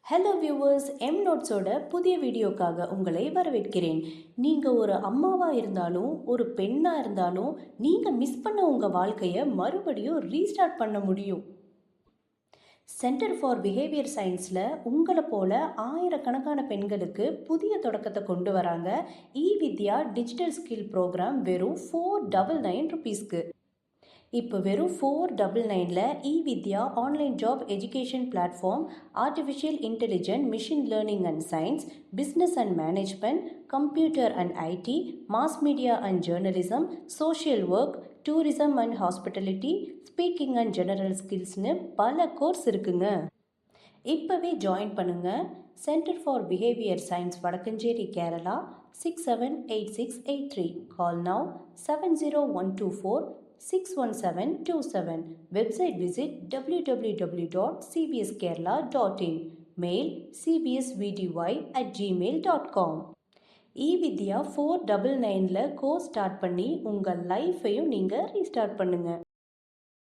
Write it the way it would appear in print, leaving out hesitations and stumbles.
Hello viewers, M நோட்ஸோட புதிய வீடியோக்காக உங்களை வரவேற்கிறேன். நீங்கள் ஒரு அம்மாவாக இருந்தாலும் ஒரு பெண்ணாக இருந்தாலும் நீங்கள் மிஸ் பண்ண உங்கள் வாழ்க்கையை மறுபடியும் ரீஸ்டார்ட் பண்ண முடியும். சென்டர் ஃபார் பிஹேவியர் சயின்ஸில் உங்களை போல ஆயிரக்கணக்கான பெண்களுக்கு புதிய தொடக்கத்தை கொண்டு வராங்க. வித்யா டிஜிட்டல் ஸ்கில் ப்ரோக்ராம் வெறும் ₹499. இப்போ வெறும் $499 Vidya online job education platform, artificial intelligent, machine learning and science, business and management, computer and IT, mass media and journalism, social work, tourism and hospitality, speaking and general ஸ்கில்ஸ்னு பல course இருக்குங்க. இப்போவே join பண்ணுங்க. Centre for behaviour science, Vadakkanchery, Kerala 678683. Call now 70124-61727. Website visit www.cbskerala.in. Mail cbsvdy@gmail.com. Vidya 499ல course start பண்ணி உங்கள் லைஃபையும் நீங்கள் restart பண்ணுங்க.